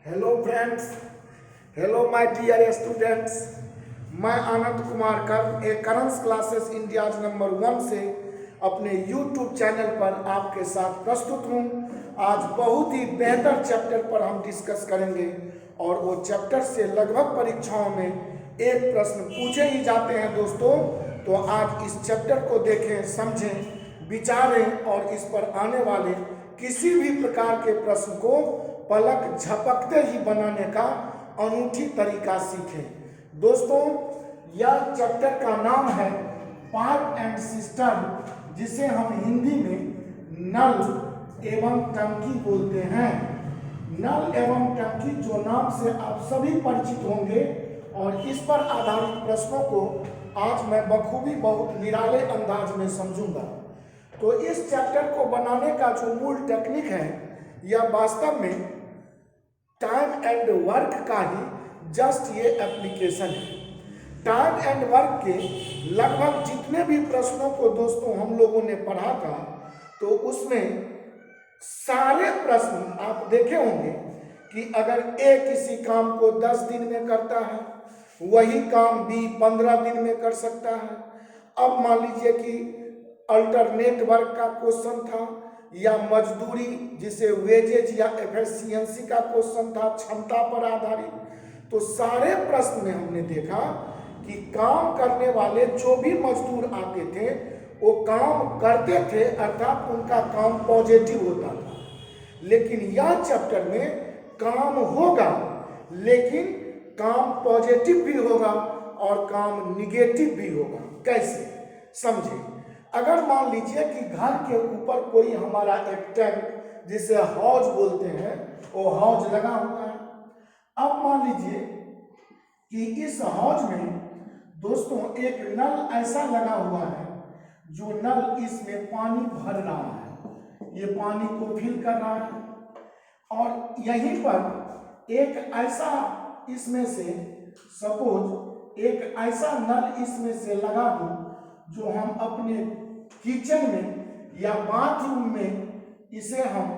Hello friends, hello my dear students. मैं आनंद कुमार कर करंस classes India number 1 से अपने यूट्यूब चैनल पर आपके साथ प्रस्तुत हूँ। आज बहुत ही बेहतर चैप्टर पर हम डिस्कस करेंगे और वो चैप्टर से लगभग परीक्षाओं में एक प्रश्न पूछे ही जाते हैं दोस्तों। तो आज इस चैप्टर को देखें, समझें, विचारें और इस पर आने वाले किसी भी प्रकार के प्रश्न को पलक झपकते ही बनाने का अनूठी तरीका सीखें। दोस्तों, यह चैप्टर का नाम है पाइप एंड सिस्टम, जिसे हम हिंदी में नल एवं टंकी बोलते हैं। नल एवं टंकी जो नाम से आप सभी परिचित होंगे, और इस पर आधारित प्रश्नों को आज मैं बखूबी बहुत निराले अंदाज में समझूंगा। तो इस चैप्टर को बनाने का जो मूल टेक्निक है, यह वास्तव में टाइम एंड वर्क का ही जस्ट ये एप्लीकेशन है। टाइम एंड वर्क के लगभग जितने भी प्रश्नों को दोस्तों हम लोगों ने पढ़ा था, तो उसमें सारे प्रश्न आप देखे होंगे कि अगर ए किसी काम को 10 दिन में करता है, वही काम बी 15 दिन में कर सकता है। अब मान लीजिए कि अल्टरनेट वर्क का क्वेश्चन था, या मजदूरी जिसे वेजेज या एफिशिएंसी का क्वेश्चन था, क्षमता पर आधारित। तो सारे प्रश्न में हमने देखा कि काम करने वाले जो भी मजदूर आते थे वो काम करते थे, अर्थात उनका काम पॉजिटिव होता था। लेकिन यह चैप्टर में काम होगा, लेकिन काम पॉजिटिव भी होगा और काम निगेटिव भी होगा। कैसे, समझे। अगर मान लीजिए कि घर के ऊपर कोई हमारा एक टैंक जिसे हौज बोलते हैं, वो हौज लगा हुआ है। अब मान लीजिए कि इस हौज में दोस्तों एक नल ऐसा लगा हुआ है, जो नल इसमें पानी भर रहा है, ये पानी को फिल कर रहा है। और यहीं पर एक ऐसा इसमें से सपोज एक ऐसा नल इसमें से लगा दूं, जो हम अपने किचन में या बाथरूम में इसे हम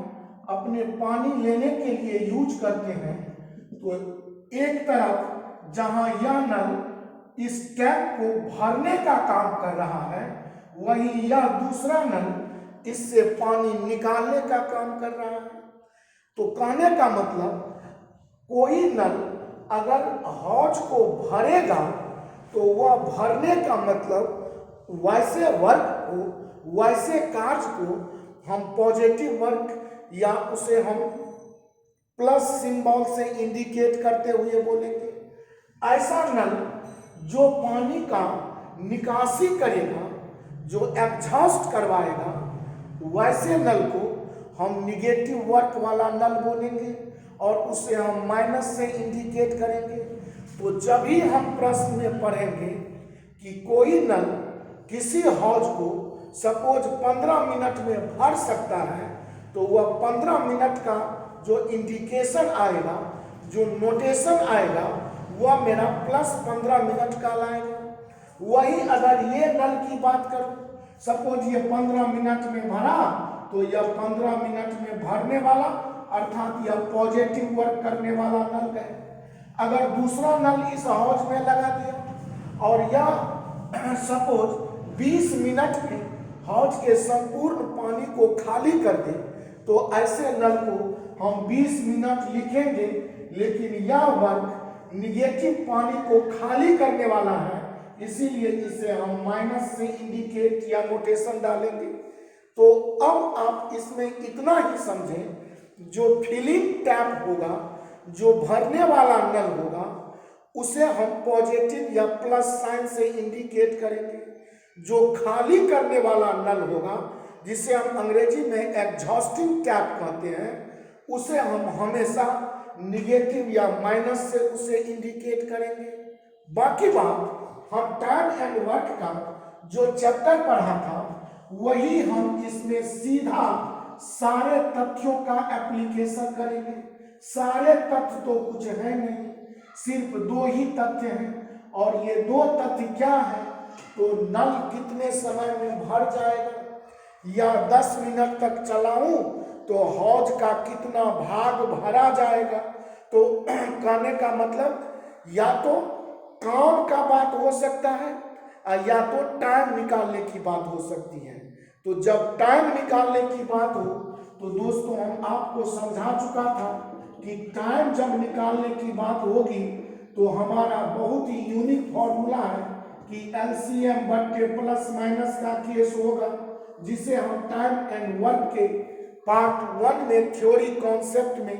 अपने पानी लेने के लिए यूज करते हैं। तो एक तरफ जहां यह नल इस टैप को भरने का काम कर रहा है, वहीं यह दूसरा नल इससे पानी निकालने का काम कर रहा है। तो कहने का मतलब, कोई नल अगर हौज को भरेगा तो वह भरने का मतलब वैसे वर्क को, वैसे कार्य को हम पॉजिटिव वर्क या उसे हम प्लस सिंबल से इंडिकेट करते हुए बोलेंगे। ऐसा नल जो पानी का निकासी करेगा, जो एग्जॉस्ट करवाएगा, वैसे नल को हम निगेटिव वर्क वाला नल बोलेंगे और उसे हम माइनस से इंडिकेट करेंगे। तो जब भी हम प्रश्न में पढ़ेंगे कि कोई नल किसी हौज को सपोज 15 मिनट में भर सकता है, तो वह 15 मिनट का जो इंडिकेशन आएगा, जो नोटेशन आएगा, वह मेरा प्लस 15 मिनट का लाएगा। वही अगर ये नल की बात करूं, सपोज ये 15 मिनट में भरा, तो यह 15 मिनट में भरने वाला, अर्थात यह पॉजिटिव वर्क करने वाला नल है। अगर दूसरा नल इस हौज में लगा दिया और यह सपोज 20 मिनट में हौज के संपूर्ण पानी को खाली कर दे, तो ऐसे नल को हम 20 मिनट लिखेंगे, लेकिन यह वर्क निगेटिव पानी को खाली करने वाला है, इसीलिए इसे हम माइनस से इंडिकेट या नोटेशन डालेंगे। तो अब आप इसमें इतना ही समझें, जो फिलिंग टैप होगा, जो भरने वाला नल होगा, उसे हम पॉजिटिव या प्लस साइन से इंडिकेट करेंगे। जो खाली करने वाला नल होगा, जिसे हम अंग्रेजी में एग्जॉस्टिंग टैप कहते हैं, उसे हम हमेशा निगेटिव या माइनस से उसे इंडिकेट करेंगे। बाकी बात हम टाइम एंड वर्क का जो चैप्टर पढ़ा था, वही हम इसमें सीधा सारे तथ्यों का एप्लीकेशन करेंगे। सारे तथ्य तो कुछ है नहीं, सिर्फ 2 ही तथ्य हैं, और ये 2 तथ्य क्या है, तो नल कितने समय में भर जाएगा, या 10 मिनट तक चलाऊं तो हौज का कितना भाग भरा जाएगा। तो कहने का मतलब या तो काम का बात हो सकता है या तो टाइम निकालने की बात हो सकती है। तो जब टाइम निकालने की बात हो तो दोस्तों हम आपको समझा चुका था कि टाइम जब निकालने की बात होगी तो हमारा बहुत ही यूनिक फॉर्मूला है कि एलसीएम बट्टे प्लस माइनस का केस होगा, जिसे हम टाइम एंड वर्क के पार्ट 1 में थ्योरी कॉन्सेप्ट में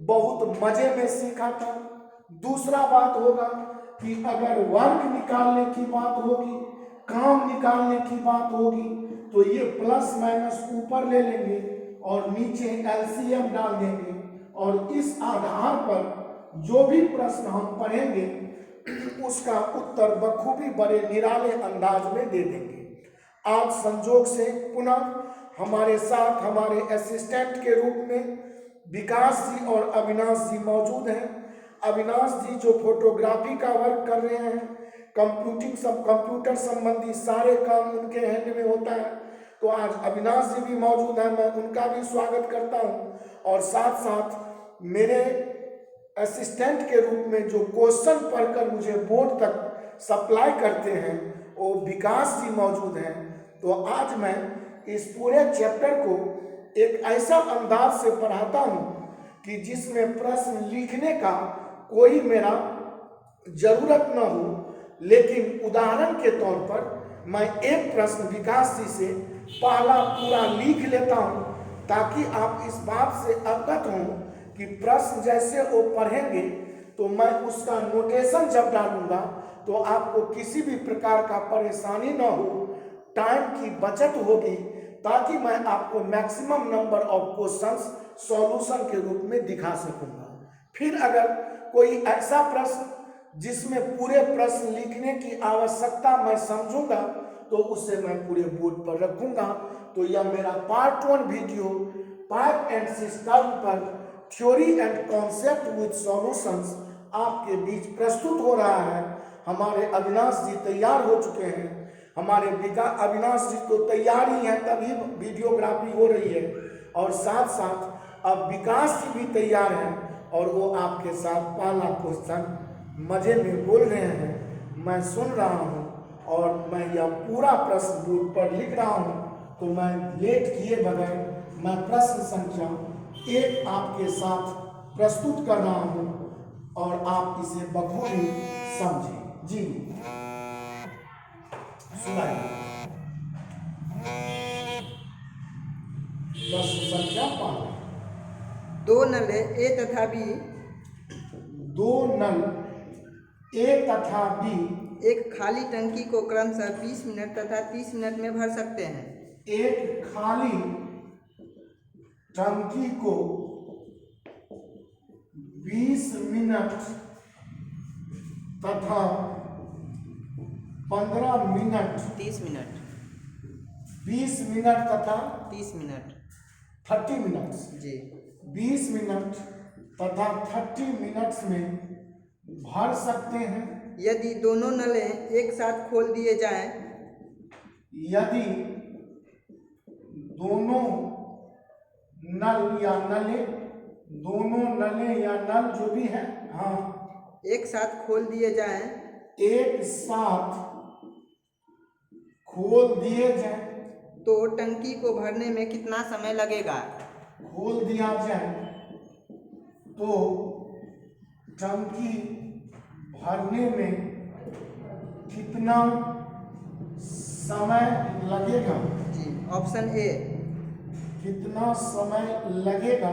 बहुत मजे में सीखा था। दूसरा बात होगा कि अगर वर्क निकालने की बात होगी, काम निकालने की बात होगी, तो ये प्लस माइनस ऊपर ले लेंगे और नीचे एलसीएम डाल देंगे और इस आधार पर जो भी प्रश्न हम पढ़ेंगे उसका उत्तर बखूबी बड़े निराले अंदाज में दे देंगे। आज संजोग से पुनः हमारे साथ हमारे असिस्टेंट के रूप में विकास जी और अविनाश जी मौजूद हैं। अविनाश जी जो फोटोग्राफी का वर्क कर रहे हैं, कंप्यूटर संबंधी सारे काम उनके हैंड में होता है, तो आज अविनाश जी भी मौजूद हैं, मैं उनका भी स्वागत करता हूं। और साथ साथ मेरे असिस्टेंट के रूप में जो क्वेश्चन पढ़कर मुझे बोर्ड तक सप्लाई करते हैं वो विकास जी मौजूद हैं। तो आज मैं इस पूरे चैप्टर को एक ऐसा अंदाज से पढ़ाता हूं कि जिसमें प्रश्न लिखने का कोई मेरा जरूरत न हो, लेकिन उदाहरण के तौर पर मैं एक प्रश्न विकास जी से पहला पूरा लिख लेता हूं ताकि आप इस बात से अवगत हों कि प्रश्न जैसे वो पढ़ेंगे तो मैं उसका नोटेशन जब डालूंगा तो आपको किसी भी प्रकार का परेशानी न हो, टाइम की बचत होगी, ताकि मैं आपको maximum number of questions solution के रूप में दिखा सकूंगा। फिर अगर कोई ऐसा प्रश्न जिसमें पूरे प्रश्न लिखने की आवश्यकता मैं समझूंगा तो उसे मैं पूरे बोर्ड पर रखूंगा। तो यह मेरा part 1 video pipe and system पर theory and concept with solutions आपके बीच प्रस्तुत हो रहा है। हमारे अविनाश जी तैयार हो चुके हैं, हमारे अविनाश जी तो तैयार ही हैं, तभी वीडियोग्राफी हो रही है, और साथ साथ अब विकास जी भी तैयार हैं और वो आपके साथ पहला क्वेश्चन मजे में बोल रहे हैं, मैं सुन रहा हूँ और मैं यह पूरा प्रश्न बोर्ड पर लिख रहा हूँ। तो मैं लेट किए बगैर मैं प्रश्न संख्या 1 आपके साथ प्रस्तुत कर रहा हूँ और आप इसे बखूबी समझें। जी सुनाइए। प्रश्न संख्या 5। दो नल ए तथा बी, दो नल ए तथा बी एक खाली टंकी को क्रमशः 20 मिनट तथा 30 मिनट में भर सकते हैं। एक खाली टंकी को 20 मिनट तथा 15 मिनट 30 मिनट 20 मिनट तथा 30 मिनट 30 मिनट जी 20 मिनट तथा 30 मिनट्स में भर सकते हैं। यदि दोनों नलें एक साथ खोल दिए जाएं, यदि दोनों नल या नलें, दोनों नलें या नल जो भी है, हाँ, एक साथ खोल दिए जाएं, एक साथ खोल दिए जाए तो टंकी को भरने में कितना समय लगेगा? खोल दिया जाए तो टंकी भरने में कितना समय लगेगा? जी ऑप्शन ए कितना समय लगेगा?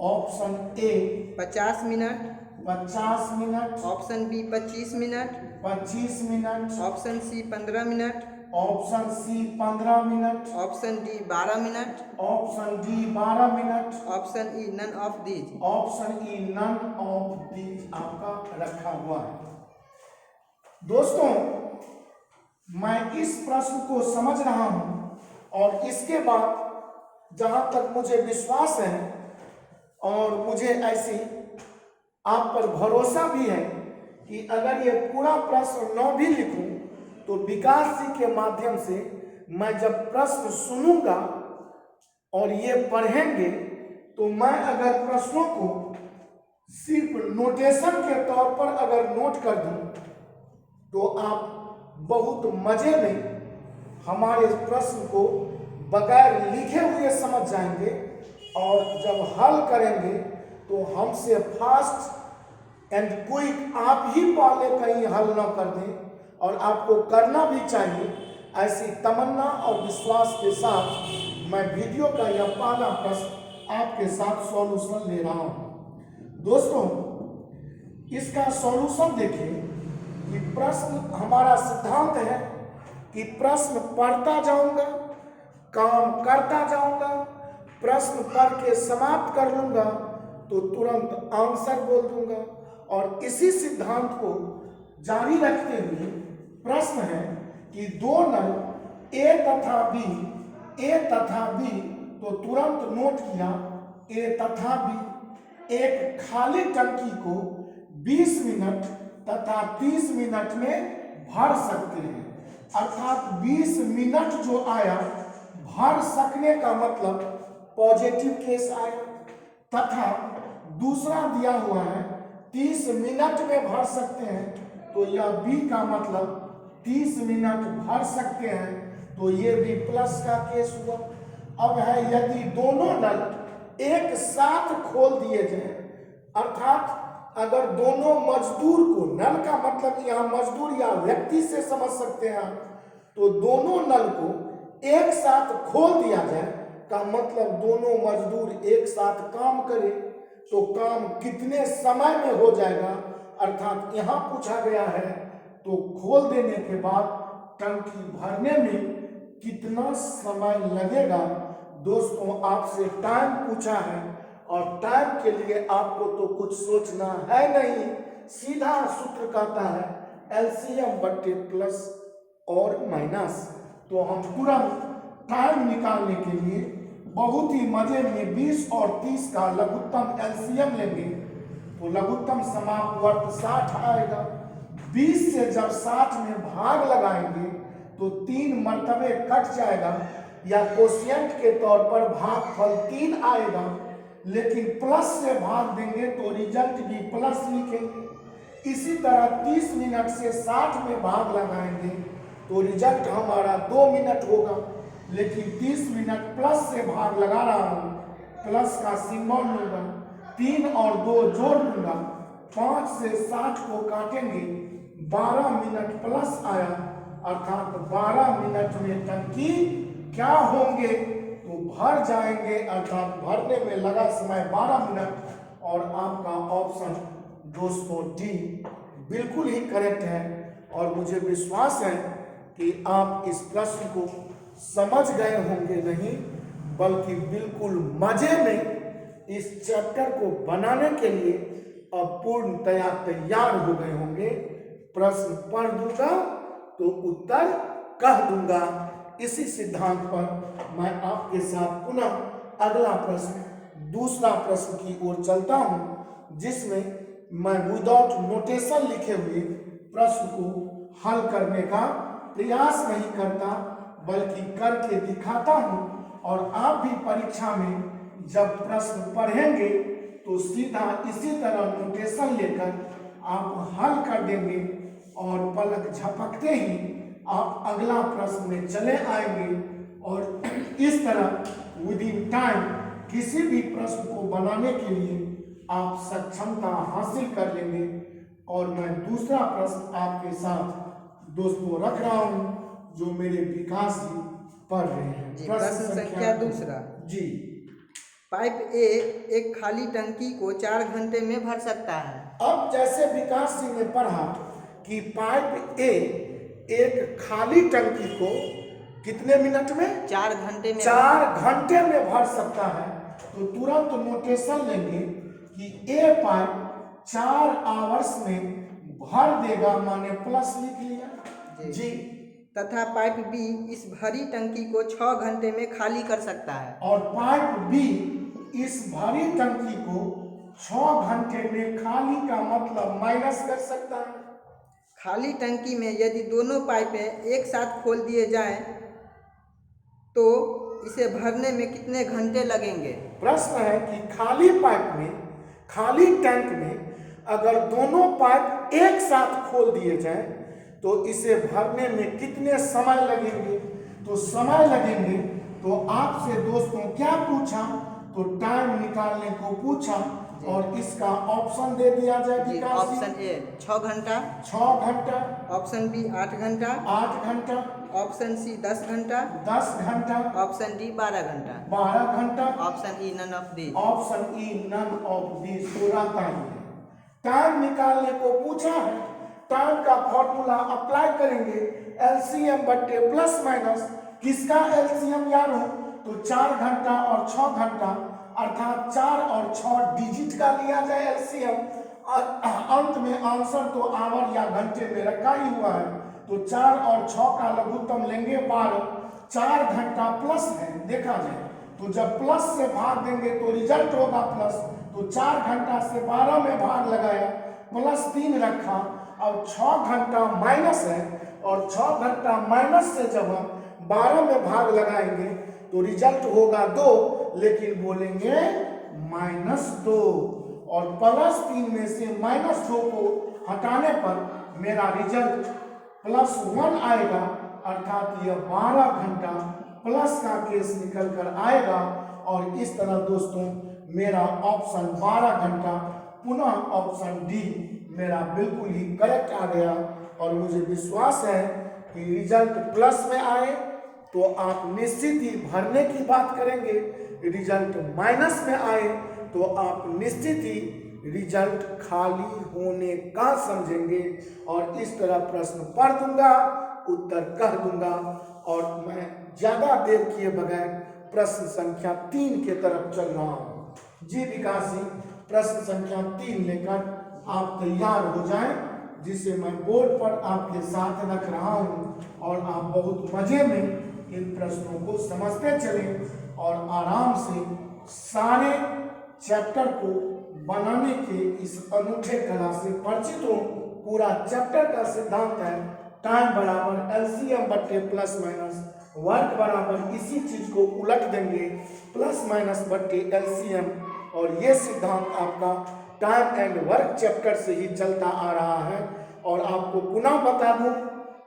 Option A 50 minute, 50 minute, option B 25 minute, 25 minute, option C 15 minute, option C 15 minute, option D 12 minute, option D 12 minute, option E none of these. Option E none of these आपका रखा हुआ है। दोस्तों मैं इस प्रश्न को समझ रहा हूं और इसके बाद जहां तक मुझे विश्वास है और मुझे ऐसी आप पर भरोसा भी है कि अगर ये पूरा प्रश्न न भी लिखूं तो विकास जी के माध्यम से मैं जब प्रश्न सुनूंगा और ये पढ़ेंगे तो मैं अगर प्रश्नों को सिर्फ नोटेशन के तौर पर अगर नोट कर दूं तो आप बहुत मजे में हमारे प्रश्न को बगैर लिखे हुए समझ जाएंगे, और जब हल करेंगे तो हमसे फास्ट एंड क्विक आप ही पहले कहीं हल न कर दें, और आपको करना भी चाहिए। ऐसी तमन्ना और विश्वास के साथ मैं वीडियो का यह पहला प्रश्न आपके साथ सॉल्यूशन ले रहा हूं। दोस्तों, इसका सॉल्यूशन देखिए कि प्रश्न, हमारा सिद्धांत है कि प्रश्न पढ़ता जाऊंगा, काम करता जाऊंगा, प्रश्न पढ़ के समाप्त कर लूंगा तो तुरंत आंसर बोल दूंगा। और इसी सिद्धांत को जारी रखते हुए प्रश्न है कि दो नल ए तथा बी, तो तुरंत नोट किया ए तथा बी एक खाली टंकी को 20 मिनट तथा 30 मिनट में भर सकते हैं। अर्थात 20 मिनट जो आया, भर सकने का मतलब पॉजिटिव केस आया, तथा दूसरा दिया हुआ है 30 मिनट में भर सकते हैं, तो यह बी का मतलब 30 मिनट भर सकते हैं, तो ये भी प्लस का केस हुआ। अब है यदि दोनों नल एक साथ खोल दिए जाए, अर्थात अगर दोनों मजदूर को, नल का मतलब यहाँ मजदूर या व्यक्ति से समझ सकते हैं, तो दोनों नल को एक साथ खोल दिया जाए का मतलब दोनों मजदूर एक साथ काम करें तो काम कितने समय में हो जाएगा। अर्थात यहाँ पूछा गया है तो खोल देने के बाद टंकी भरने में कितना समय लगेगा। दोस्तों, आपसे टाइम पूछा है और टाइम के लिए आपको तो कुछ सोचना है नहीं, सीधा सूत्र कहता है एलसीएम बट्टे प्लस और माइनस। तो हम तुरंत टाइम निकालने के लिए बहुत ही मजे में 20 और 30 का लघुत्तम एलसीएम लेंगे तो लघुत्तम समापवर्त 60 आएगा। 20 से जब 60 में भाग लगाएंगे तो 3 मर्तबे कट जाएगा, या कोशिएंट के तौर पर भागफल 3 आएगा, लेकिन प्लस से भाग देंगे तो रिजल्ट भी प्लस लिखेंगे। इसी तरह 30 मिनट से 60 में भाग लगाएंगे तो रिजल्ट हमारा 2 मिनट होगा, लेकिन 30 मिनट प्लस से भाग लगा रहा हूँ, प्लस का सिंबल लूंगा, 3 और 2 जोड़ लूंगा, 5 से 60 को काटेंगे, 12 मिनट प्लस आया, अर्थात 12 मिनट में टंकी क्या होंगे तो भर जाएंगे। अर्थात भरने में लगा समय 12 मिनट, और आपका ऑप्शन दोस्तों डी बिल्कुल ही करेक्ट है। और मुझे विश्वास है कि आप इस प्रश्न को समझ गए होंगे, नहीं बल्कि बिल्कुल मजे में इस चैप्टर को बनाने के लिए अब पूर्णतया तैयार हो गए होंगे। प्रश्न पढ़ दूंगा तो उत्तर कह दूंगा। इसी सिद्धांत पर मैं आपके साथ पुनः अगला प्रश्न, दूसरा प्रश्न की ओर चलता हूं, जिसमें मैं विदाउट नोटेशन लिखे हुए प्रश्न को हल करने का प्रयास नहीं करता, बल्कि करके दिखाता हूं। और आप भी परीक्षा में जब प्रश्न पढ़ेंगे तो सीधा इसी तरह नोटेशन लेकर आप हल कर देंगे, और पलक झपकते ही आप अगला प्रश्न में चले आएंगे, और इस तरह विद इन टाइम किसी भी प्रश्न को बनाने के लिए आप सक्षमता हासिल कर लेंगे। और मैं दूसरा प्रश्न आपके साथ दोस्तों रख रहा हूं, जो मेरे विकास जी पढ़ रहे हैं। प्रश्न संख्या दूसरा जी, पाइप ए एक खाली टंकी को 4 घंटे में भर सकता है। अब जैसे विकास जी ने पढ़ा कि पाइप ए एक खाली टंकी को कितने मिनट में, 4 घंटे में 4 घंटे में भर सकता है, तो तुरंत नोटेशन लेंगे कि ए पाइप 4 आवर्स में भर देगा, माने प्लस लिख लिया जी। तथा पाइप बी इस भरी टंकी को 6 घंटे में खाली कर सकता है। और पाइप बी इस भरी टंकी को 6 घंटे में खाली का मतलब माइनस कर सकता है। खाली टंकी में यदि दोनों पाइपें एक साथ खोल दिए जाएं तो इसे भरने में कितने घंटे लगेंगे। प्रश्न है कि खाली पाइप में खाली टैंक में अगर दोनों पाइप एक साथ खोल दिए जाएं तो इसे भरने में कितने समय लगेंगे? तो समय लगेंगे, तो आपसे दोस्तों क्या पूछा? तो टाइम निकालने को पूछा और इसका ऑप्शन दे दिया जाए विकास जी। ऑप्शन ए 6 घंटा, 6 घंटा, ऑप्शन बी 8 घंटा, 8 घंटा, ऑप्शन सी 10 घंटा, 10 घंटा, ऑप्शन डी 12 घंटा, 12 घंटा, option E none of this. Option E none of this हो रहता है। टाइम निकालने को पूछा है, टाइम का फॉर्मूला अप्लाई करेंगे, एलसीएम बट्टे प्लस माइनस। किसका एलसीएम यार हो? तो 4 घंटा और 6 घंटा, अर्थात 4 और 6 डिजिट का लिया जाए एलसीएम। अंत में आंसर तो आवर या घंटे में रखा ही हुआ है, तो 4 और 6 का लघुत्तम लेंगे 12। 4 घंटा प्लस है, देखा जाए तो जब प्लस से भाग देंगे तो रिजल्ट होगा प्लस। तो 4 घंटा से 12 में भाग लगाया, प्लस 3 रखा। अब 6 घंटा माइनस है, और 6 घंटा माइनस से जब हम 12 में भाग लगाएंगे तो रिजल्ट होगा 2, लेकिन बोलेंगे -2। और +3 में से -2 को हटाने पर मेरा रिजल्ट +1 आएगा, अर्थात यह 12 घंटा प्लस का केस निकल कर आएगा। और इस तरह दोस्तों मेरा ऑप्शन 12 घंटा, पुनः ऑप्शन डी मेरा बिल्कुल ही करेक्ट आ गया। और मुझे विश्वास है कि रिजल्ट प्लस में आए तो आप निश्चित ही भरने की बात करेंगे, रिजल्ट माइनस में आए तो आप निश्चित ही रिजल्ट खाली होने का समझेंगे। और इस तरह प्रश्न पढ़ दूंगा, उत्तर कह दूंगा, और मैं ज्यादा देर किए बगैर प्रश्न संख्या 3 के तरफ चल रहा हूं। जी विकास जी, प्रश्न संख्या 3 लेकर आप तैयार हो जाएं, जिसे मैं बोर्ड पर आपके साथ रख रहा हूं, और आप बहुत मजे में इन प्रश्नों को समझते चलें और आराम से सारे चैप्टर को बनाने के इस अनूठे कला से परिचित हो। पूरा चैप्टर का सिद्धांत है टाइम बराबर एलसीएम बट्टे प्लस माइनस, वर्क बराबर इसी चीज को उलट देंगे प्लस माइनस बट्टे एलसीएम। और ये सिद्धांत आपका टाइम एंड वर्क चैप्टर से ही चलता आ रहा है। और आपको पुनः बता दूं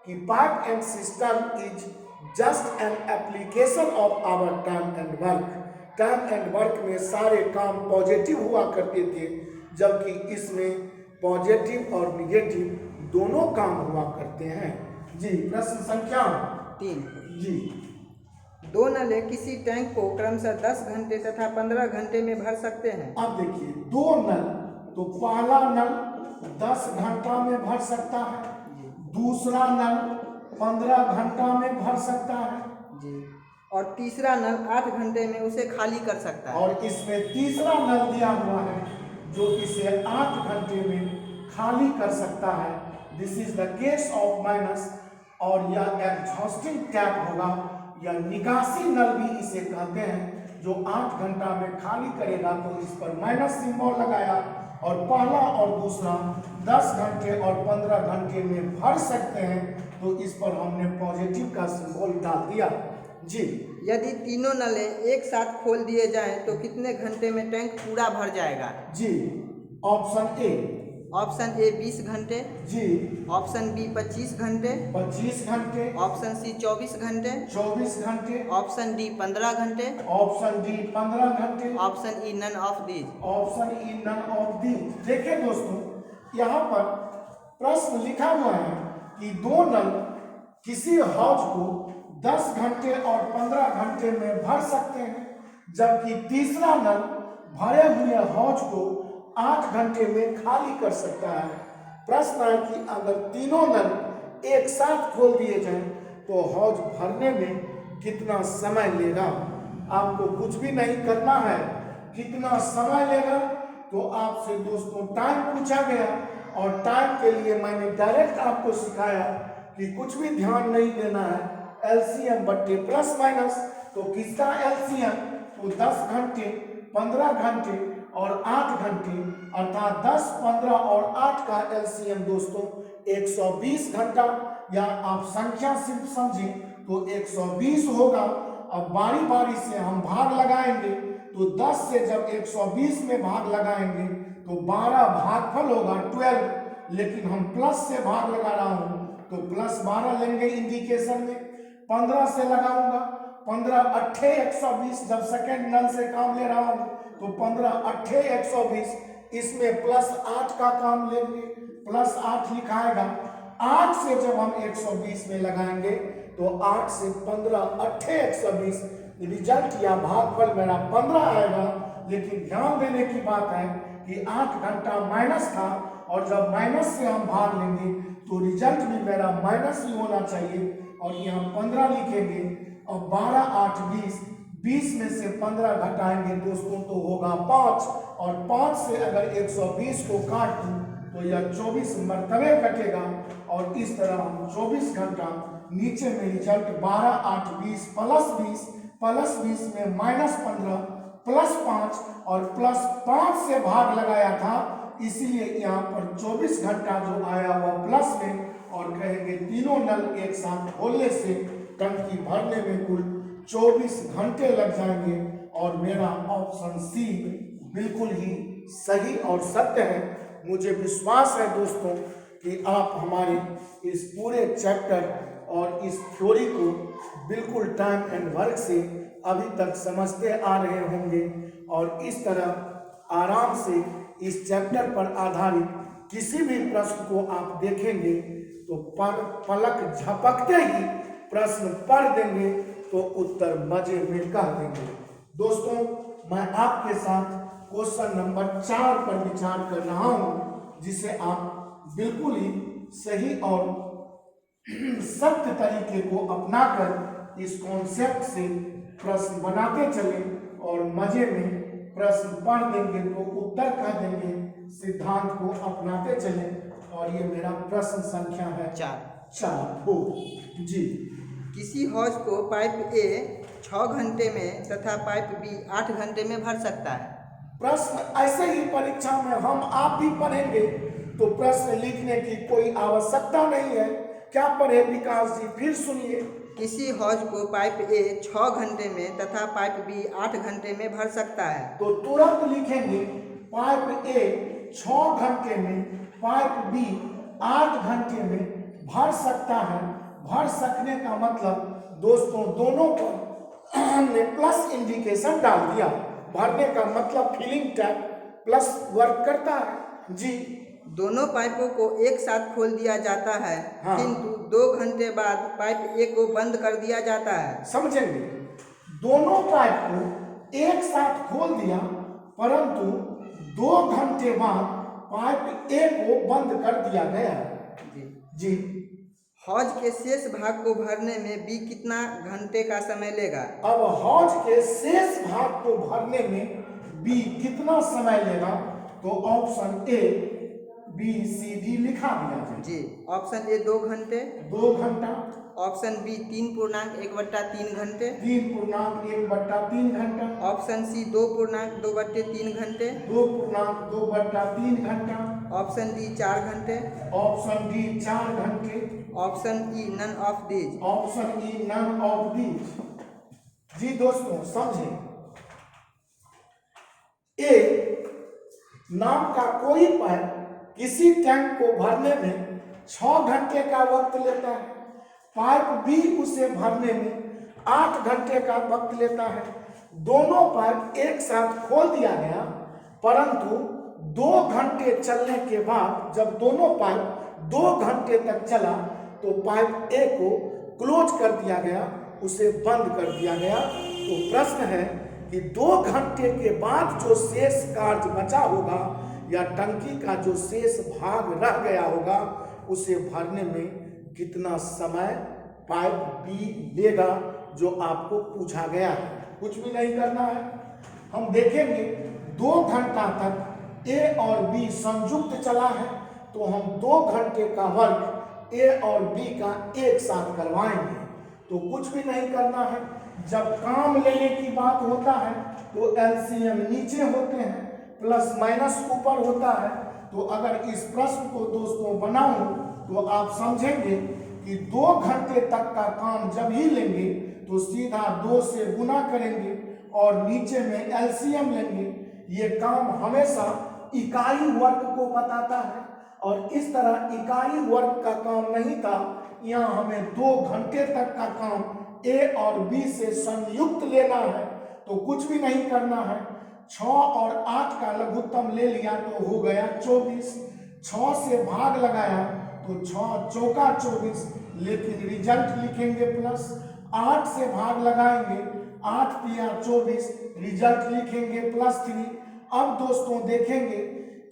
कि pipe and system is just an application of our time and work. Time and work में सारे काम पॉजिटिव हुआ करते थे, जबकि इसमें पॉजिटिव और निगेटिव दोनों काम हुआ करते हैं। जी प्रश्न संख्या 3। जी, 2 नलें किसी टैंक को क्रमशः 10 घंटे तथा 15 घंटे में भर सकते हैं। अब देखिए 2 नल, तो पहला नल 10 घंटा में भर सकता है, दूसरा नल 15 घंटा में भर सकता है जी, और तीसरा नल 8 घंटे में उसे खाली कर सकता है। और इसमें तीसरा नल दिया हुआ है जो इसे 8 घंटे में खाली कर सकता है। This is the case of minus, और यह एग्जॉस्टिंग टैप होगा, या निकासी नल भी इसे कहते हैं, जो 8 घंटा में खाली करेगा। तो इस पर माइनस सिंबल लगाया, और पहला और दूसरा 10 घंटे और 15 घंटे में भर सकते हैं, तो इस पर हमने पॉजिटिव का सिंबल डाल दिया। जी, यदि तीनों नलें एक साथ खोल दिए जाएं तो कितने घंटे में टैंक पूरा भर जाएगा? जी ऑप्शन ए, ऑप्शन ए 20 घंटे, जी ऑप्शन बी 25 घंटे, 25 घंटे, ऑप्शन सी 24 घंटे, 24 घंटे, ऑप्शन डी 15 घंटे, ऑप्शन डी 15 घंटे, option E none of this. Option E none of the. देखिए दोस्तों, यहाँ पर प्रश्न लिखा हुआ है कि 2 नल किसी हौज को 10 घंटे और 15 घंटे में भर सकते हैं, जबकि तीसरा नल भरे हुए हौज को 8 घंटे में खाली कर सकता है। प्रश्न है कि अगर तीनों नल एक साथ खोल दिए जाएं तो हौज भरने में कितना समय लेगा? आपको कुछ भी नहीं करना है, कितना समय लेगा तो आपसे दोस्तों टाइम पूछा गया, और टाइम के लिए मैंने डायरेक्ट आपको सिखाया कि कुछ भी ध्यान नहीं देना है, एलसीएम बट्टे प्लस माइनस। तो किसका एलसीएम? तो 10 घंटे, 15 घंटे और 8 घंटे, अर्थात 10, 15 और 8 का एलसीएम दोस्तों 120 घंटा, या आप संख्या सिर्फ समझें तो 120 होगा। अब बारी बारी से हम भाग लगाएंगे, तो 10 से जब 120 में भाग लगाएंगे तो 12 भागफल होगा 12, लेकिन हम प्लस से भाग लगा रहा हूं तो प्लस 12 लेंगे इंडिकेशन में। 15 से लगाऊंगा, 15 अट्ठे 120, जब सेकेंड नल से काम ले रहा हूं तो 15 अट्ठे 120, इसमें प्लस 8 का काम लेंगे, प्लस 8 लिखाएगा। 8 से जब हम 120 में लगाएंगे तो 8 से 15 अट्ठे 120, रिजल्ट या भागफल मेरा 15 आएगा। लेकिन ध्यान देने की बात है कि 8 घंटा माइनस था, और जब माइनस से हम भाग लेंगे तो रिजल्ट भी मेरा माइनस ही होना चाहिए, और यहाँ 15 लिखेंगे। और 12 8 20, 20 में से 15 घटाएंगे दोस्तों तो होगा 5, और 5 से अगर 120 को काट दूं तो यह 24 मरतबे कटेगा, और इस तरह हम 24 घंटा नीचे में रिजल्ट 12 8 20 प्लस 20 में माइनस 15 प्लस 5 और प्लस 5 से भाग लगाया था, इसीलिए यहाँ पर 24 घंटा जो आया हुआ प्लस में, और कहेंगे तीनों नल एक साथ खोलने से टंकी भरने में कुल 24 घंटे लग जाएंगे, और मेरा ऑप्शन सी बिल्कुल ही सही और सत्य है। मुझे विश्वास है दोस्तों कि आप हमारे इस पूरे चैप्टर और इस थ्योरी को बिल्कुल टाइम एंड वर्क से अभी तक समझते आ रहे होंगे, और इस तरह आराम से इस चैप्टर पर आधारित किसी भी प्रश्न को आप देखेंगे तो पलक झपकते ही प्रश्न पढ़ देंगे तो उत्तर मजे में कह देंगे। दोस्तों, मैं आपके साथ क्वेश्चन नंबर 4 पर विचार कर रहा हूं, जिसे आप बिल्कुल ही सही और सत्य तरीके को अपनाकर इस कॉन्सेप्ट से प्रश्न बनाते चले और मजे में प्रश्न पढ़ देंगे तो उत्तर कह देंगे, सिद्धांत को अपनाते चले। और ये मेरा प्रश्न संख्या है 4 हो जी। किसी हौज को पाइप ए 6 घंटे में तथा पाइप बी 8 घंटे में भर सकता है। प्रश्न ऐसे ही परीक्षा में हम आप भी पढ़ेंगे तो प्रश्न लिखने की कोई आवश्यकता नहीं है। क्या पढ़े विकास जी, फिर सुनिए। किसी हौज को पाइप ए 6 घंटे में तथा पाइप बी 8 घंटे में भर सकता है। तो तुरंत लिखेंगे पाइप ए 6 घंटे में, पाइप बी 8 घंटे में भर सकता है। भर सकने का मतलब दोस्तों दोनों पर हमने प्लस इंडिकेशन डाल दिया। भरने का मतलब फिलिंग टैप प्लस वर्क करता है जी। दोनों पाइपों को एक साथ खोल दिया जाता है, हाँ। किंतु 2 घंटे बाद पाइप ए को बंद कर दिया जाता है। समझेंगे, दोनों पाइप को एक साथ खोल दिया, परंतु 2 घंटे बाद पाइप ए को बंद कर दिया गया जी। हौज के शेष भाग को भरने में बी कितना घंटे का समय लेगा। अब हौज के शेष भाग को भरने में बी कितना समय लेगा, तो option A B C D लिखा दिया जाए जी। ऑप्शन ए 2 घंटे, 2 घंटा। ऑप्शन बी 3.1/3 घंटे, 3.1/3 घंटा। ऑप्शन सी 2.2/3 घंटे, 2.2/3 घंटा। ऑप्शन डी 4 घंटे, ऑप्शन डी 4 घंटे। Option E none of these. Option E none of these जी। दोस्तों समझे, ए नाम का कोई पाइप किसी टैंक को भरने में 6 घंटे का वक्त लेता है। पाइप बी उसे भरने में 8 घंटे का वक्त लेता है। दोनों पाइप एक साथ खोल दिया गया, परंतु 2 घंटे चलने के बाद जब दोनों पाइप 2 घंटे तक चला तो पाइप ए को क्लोज कर दिया गया, उसे बंद कर दिया गया। तो प्रश्न है कि 2 घंटे के बाद जो शेष कार्य बचा होगा या टंकी का जो शेष भाग रह गया होगा, उसे भरने में कितना समय पाइप बी लेगा, जो आपको पूछा गया है। कुछ भी नहीं करना है। हम देखेंगे 2 घंटा तक ए और बी संयुक्त चला है, तो हम 2 घंटे का वर्क ए और बी का एक साथ करवाएंगे। तो कुछ भी नहीं करना है। जब काम लेने की बात होता है तो एलसीएम नीचे होते हैं, प्लस माइनस ऊपर होता है। तो अगर इस प्रश्न को दोस्तों बनाऊं तो आप समझेंगे कि 2 घंटे तक का काम जब ही लेंगे तो सीधा 2 से गुना करेंगे और नीचे में एलसीएम लेंगे। ये काम हमेशा इकाई वर्ग को बताता है। और इस तरह इकाई वर्ग का काम नहीं था, यहाँ हमें 2 घंटे तक का काम ए और बी से संयुक्त लेना है। तो कुछ भी नहीं करना है, 6 और 8 का लघुत्तम ले लिया तो हो गया 24। 6 से भाग लगाया तो 6 चौका 24, लेकिन रिजल्ट लिखेंगे प्लस। 8 से भाग लगाएंगे, 8 तिया 24, रिजल्ट लिखेंगे +3। अब दोस्तों देखेंगे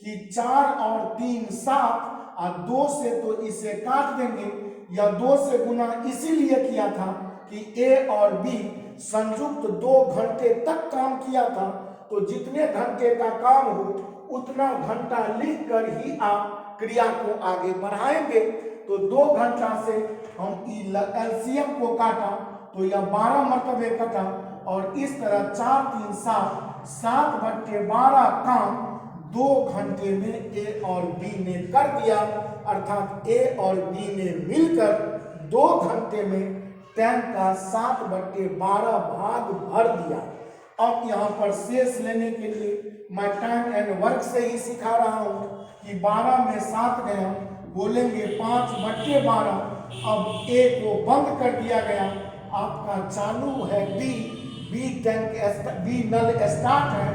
कि 4 और 3 7, और 2 से तो इसे काट देंगे, या 2 से गुना इसीलिए किया था कि ए और बी संयुक्त 2 घंटे तक काम किया था। तो जितने घंटे का काम हो उतना घंटा लिख कर ही आप क्रिया को आगे बढ़ाएंगे। तो 2 घंटा से हम एलसीएम को काटा तो यह 12 मरतबे कटा, और इस तरह 4 3 7, 7/12 काम 2 घंटे में ए और बी ने कर दिया। अर्थात ए और बी ने मिलकर 2 घंटे में टैंक का 7/12 भाग भर दिया। अब यहाँ पर शेष लेने के लिए मैं टाइम एंड वर्क से ही सिखा रहा हूँ कि 12 में 7 गया, बोलेंगे 5/12। अब ए को बंद कर दिया गया, आपका चालू है बी टैंक बी नल स्टार्ट है,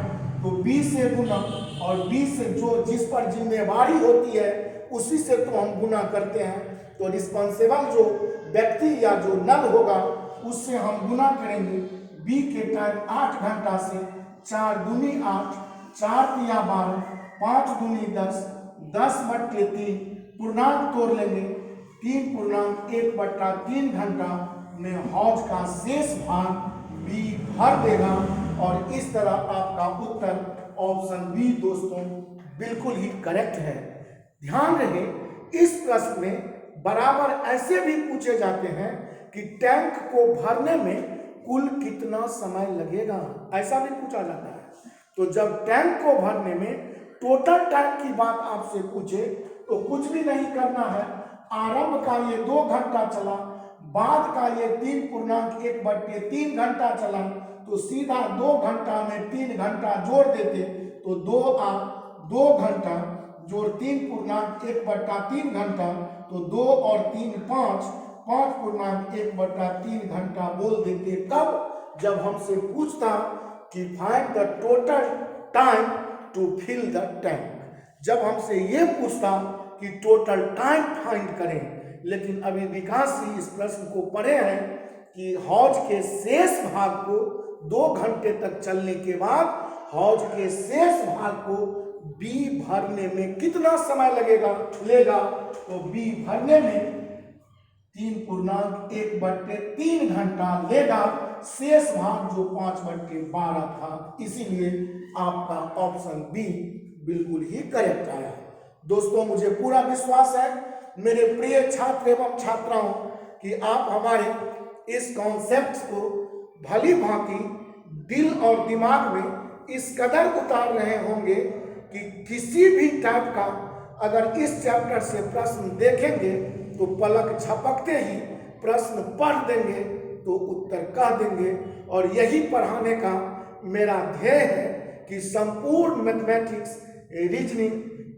तो बी से गुना, और बी से जो जिस पर जिम्मेवारी होती है उसी से तो हम गुना करते हैं। तो रिस्पॉन्सिबल जो व्यक्ति या जो नल होगा उससे हम गुना करेंगे। बी के टाइम 8 घंटा से 4 दूनी 8, 4 तिया 12, 5 दूनी 10, 10/3 पूर्णांक तोड़ लेंगे, 3.1/3 घंटा में हौज का शेष भाग बी भर देगा। और इस तरह आपका उत्तर ऑप्शन बी दोस्तों बिल्कुल ही करेक्ट है। ध्यान रहे, इस प्रश्न में बराबर ऐसे भी पूछे जाते हैं कि टैंक को भरने में कुल कितना समय लगेगा, ऐसा भी पूछा जाता है। तो जब टैंक को भरने में टोटल टाइम की बात आपसे पूछे तो कुछ भी नहीं करना है। आरंभ का ये 2 घंटा चला, बाद का ये 3.1/3 घंटा चला, तो सीधा 2 घंटा में 3 घंटा जोड़ देते तो 2 घंटा जोड़ 3.1/3 घंटा, तो 2 और 3 5, 5.1/3 घंटा बोल देते। कब? जब हमसे पूछता कि find the total time to fill the tank, जब हमसे ये पूछता कि टोटल टाइम फाइंड करें। लेकिन अभी विकास जी इस प्रश्न को पढ़े हैं कि हौज के शेष भाग को 2 घंटे तक चलने के बाद हौज के शेष भाग को बी भरने में कितना समय लेगा, तो बी भरने में 3.1/3 घंटा लेगा। शेष भाग जो 5/12 था, इसीलिए आपका ऑप्शन बी बिल्कुल ही करेक्ट आया। दोस्तों मुझे पूरा विश्वास है मेरे प्रिय छात्र एवं छात्राओं कि आप हमारे इस कॉन्सेप्ट को भली भांति दिल और दिमाग में इस कदर उतार रहे होंगे कि किसी भी टाइप का अगर इस चैप्टर से प्रश्न देखेंगे तो पलक झपकते ही प्रश्न पढ़ देंगे तो उत्तर कह देंगे। और यही पढ़ाने का मेरा ध्येय है कि संपूर्ण मैथमेटिक्स रीजनिंग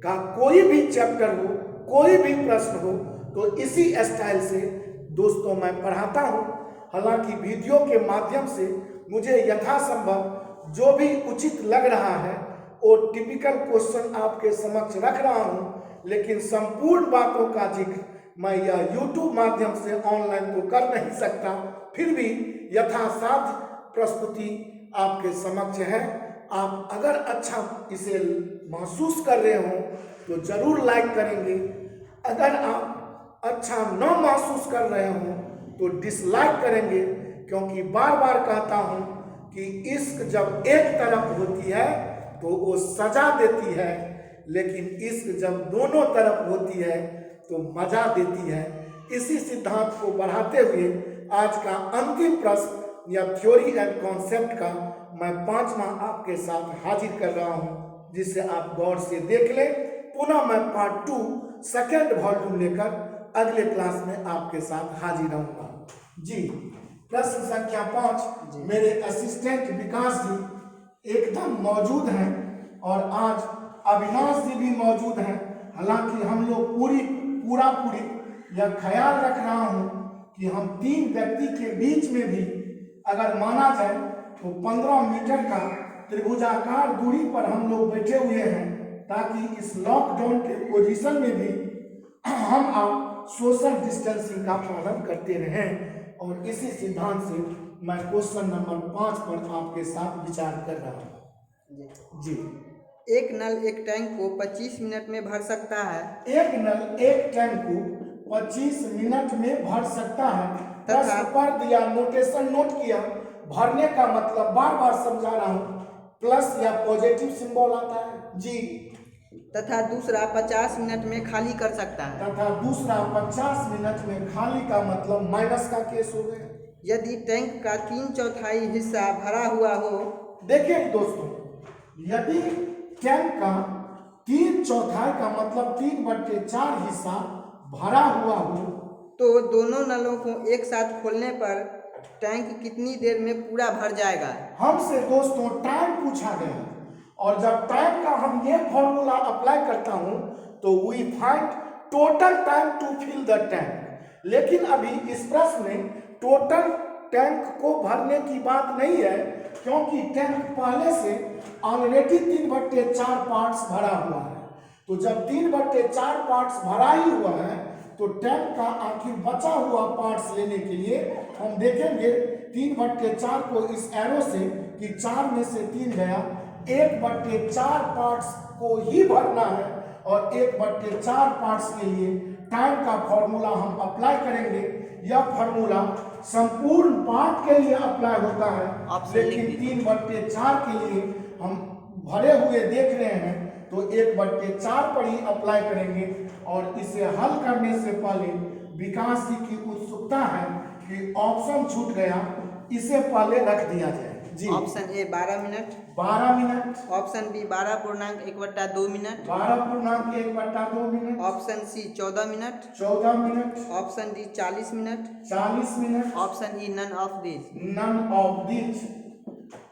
का कोई भी चैप्टर हो, कोई भी प्रश्न हो, तो इसी स्टाइल से दोस्तों मैं पढ़ाता हूँ। हालांकि वीडियो के माध्यम से मुझे यथासंभव जो भी उचित लग रहा है वो टिपिकल क्वेश्चन आपके समक्ष रख रहा हूँ, लेकिन संपूर्ण बातों का जिक्र मैं यह YouTube माध्यम से ऑनलाइन तो कर नहीं सकता, फिर भी यथासाध्य प्रस्तुति आपके समक्ष है। आप अगर अच्छा इसे महसूस कर रहे हो तो जरूर लाइक करेंगे, अगर आप अच्छा न महसूस कर रहे हो तो डिसलाइक करेंगे, क्योंकि बार बार कहता हूँ कि इश्क जब एक तरफ होती है तो वो सजा देती है, लेकिन इश्क जब दोनों तरफ होती है तो मजा देती है। इसी सिद्धांत को बढ़ाते हुए आज का अंतिम प्रश्न या थ्योरी एंड कॉन्सेप्ट का मैं 5वां आपके साथ हाजिर कर रहा हूं, जिसे आप गौर से देख लें। पुनः मैं पार्ट 2 सेकेंड वॉल्यूम लेकर अगले क्लास में आपके साथ हाजिर रहूंगा। जी, प्रश्न संख्या 5 मेरे असिस्टेंट विकास जी एकदम मौजूद हैं और आज अविनाश जी भी मौजूद हैं। हालांकि हम लोग पूरी यह ख्याल रख रहा हूं कि हम 3 व्यक्ति के बीच में भी अगर माना जाए तो 15 मीटर का त्रिभुजाकार दूरी पर हम लोग बैठे हुए हैं, ताकि इस लॉकडाउन के पोजीशन में भी हम आप सोशल डिस्टेंसिंग का पालन करते रहें। और इसी सिद्धांत से मैं क्वेश्चन नंबर 5 पर आपके साथ विचार कर रहा हूँ। जी, एक नल एक टैंक को 25 मिनट में भर सकता है। एक नल एक टैंक को 25 मिनट में भर सकता है। प्रश्न पढ़ दिया, नोटेशन नोट किया। भरने का मतलब बार बार समझा रहा हूँ, प्लस या पॉजिटिव सिंबल आता है। जी, तथा दूसरा 50 मिनट में खाली कर सकता है। तथा दूसरा 50 मिनट में खाली का मतलब माइनस का केस हो गया। यदि टैंक का 3/4 हिस्सा भरा हुआ हो। देखिए दोस्तों, यदि टैंक का 3/4 का मतलब 3/4 हिस्सा भरा हुआ हो, तो दोनों नलों को एक साथ खोलने पर टैंक कितनी देर में पूरा भर जाएगा। हमसे दोस्तों टाइम पूछा गया, और जब टाइम का हम ये फॉर्मूला अप्लाई करता हूं तो we find total time to fill the tank. लेकिन अभी इस प्रश्न में टोटल टैंक को भरने की बात नहीं है, क्योंकि टैंक पहले से ऑलरेडी 3/4 पार्ट्स भरा हुआ है। तो जब 3/4 पार्ट्स भरा ही हुआ है, तो टैंक का आखिर बचा हुआ पार्ट्स लेने के लिए हम देखेंगे 3/4 को इस एरो से कि 4 में से 3 गया, 1/4 पार्ट्स को ही भरना है। और 1/4 पार्ट्स के लिए टाइम का फॉर्मूला हम अप्लाई करेंगे। यह फॉर्मूला संपूर्ण पार्ट के लिए अप्लाई होता है, लेकिन 3/4 के लिए हम भरे हुए देख रहे हैं, तो 1/4 पर ही अप्लाई करेंगे। और इसे हल करने से पहले विकास जी की उत्सुकता है कि ऑप्शन छूट गया, इसे पहले रख दिया जाए। जी, option A 12 minute, 12 minute. Option B 12.1/2 minute, 12.1/2 minute. Option C 14 minute, 14 minute. Option D 40 minute, 40 minute. Option E none of this. None of this.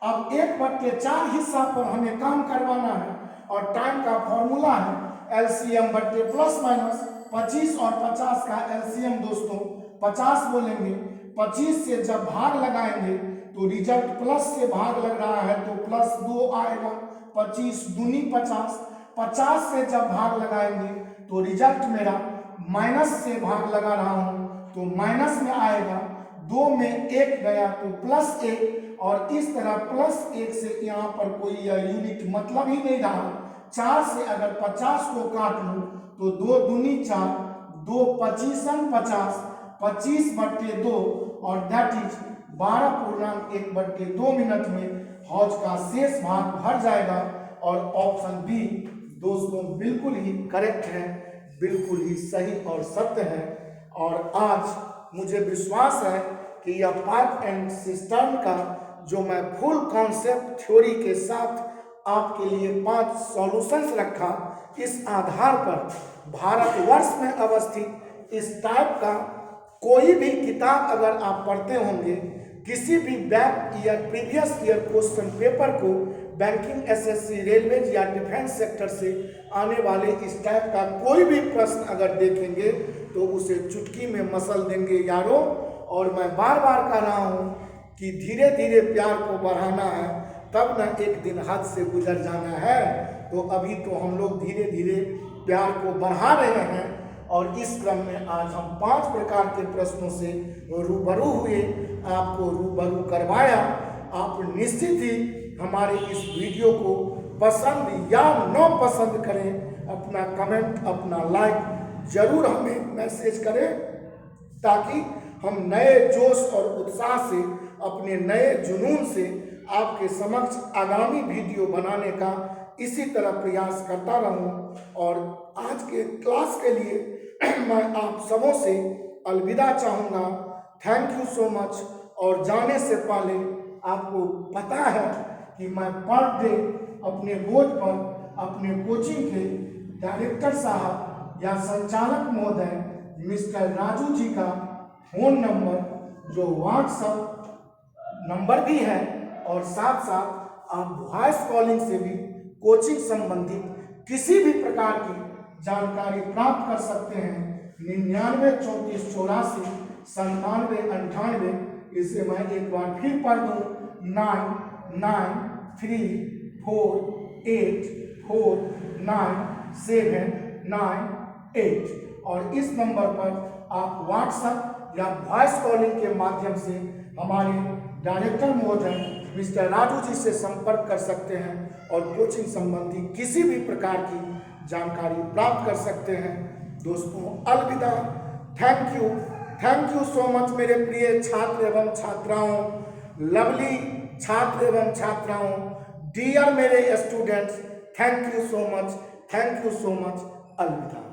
अब 1/4 हिस्सा पर हमें काम करवाना है, और टाइम का फॉर्मूला है एलसीएम बट्टे प्लस माइनस। 25 और 50 का एलसीएम दोस्तों 50 बोलेंगे। 25 से जब भाग लगाएंगे तो रिजल्ट प्लस से भाग लग रहा है, तो +2 आएगा। 25 दूनी 50। 50 से जब भाग लगाएंगे तो रिजल्ट मेरा माइनस से भाग लगा रहा हूं, तो माइनस में आएगा। 2 में 1 गया तो +1, और इस तरह +1 से यहाँ पर कोई यूनिट मतलब ही नहीं रहा। 4 से अगर 50 को काट लूँ तो 2 दूनी 4, 2 25 50, 25/2, और दैट इज 12.1/2 मिनट में हौज का शेष भाग भर जाएगा। और ऑप्शन बी दोस्तों बिल्कुल ही करेक्ट है, बिल्कुल ही सही और सत्य है। और आज मुझे विश्वास है कि यह पाइप एंड सिस्टम का जो मैं फुल कॉन्सेप्ट थ्योरी के साथ आपके लिए 5 सॉल्यूशंस रखा, इस आधार पर भारतवर्ष में अवस्थित इस टाइप का कोई भी किताब अगर आप पढ़ते होंगे, किसी भी back year previous year question paper को बैंकिंग, एसएससी, रेलवे या डिफेंस सेक्टर से आने वाले इस टाइप का कोई भी प्रश्न अगर देखेंगे तो उसे चुटकी में मसल देंगे यारों। और मैं बार बार कह रहा हूँ कि धीरे धीरे प्यार को बढ़ाना है, तब न एक दिन हद से गुजर जाना है। तो अभी तो हम लोग धीरे धीरे प्यार को बढ़ा रहे हैं, और इस क्रम में आज हम 5 प्रकार के प्रश्नों से रूबरू हुए, आपको रूबरू करवाया। आप निश्चित ही हमारे इस वीडियो को पसंद या न पसंद करें, अपना कमेंट, अपना लाइक जरूर हमें मैसेज करें, ताकि हम नए जोश और उत्साह से, अपने नए जुनून से आपके समक्ष आगामी वीडियो बनाने का इसी तरह प्रयास करता रहूं। और आज के क्लास के लिए मैं आप सबों से अलविदा चाहूँगा। Thank you so much. और जाने से पहले आपको पता है कि मैं पर डे अपने बोर्ड पर अपने कोचिंग के डायरेक्टर साहब या संचालक महोदय मिस्टर राजू जी का फ़ोन नंबर, जो व्हाट्सएप नंबर भी है, और साथ साथ आप वॉइस कॉलिंग से भी कोचिंग संबंधित किसी भी प्रकार की जानकारी प्राप्त कर सकते हैं। 99 34 84 97 98। इसे मैं एक बार फिर पढ़ दूँ, 9 9 3 4 8 4 9 7 9 8। और इस नंबर पर आप व्हाट्सएप या वॉइस कॉलिंग के माध्यम से हमारे डायरेक्टर महोदय मिस्टर राजू जी से संपर्क कर सकते हैं और कोचिंग संबंधी किसी भी प्रकार की जानकारी प्राप्त कर सकते हैं। दोस्तों अलविदा। थैंक यू सो मच मेरे प्रिय छात्र एवं छात्राओं, लवली छात्र एवं छात्राओं, डियर मेरे students, thank you so much, अलविदा।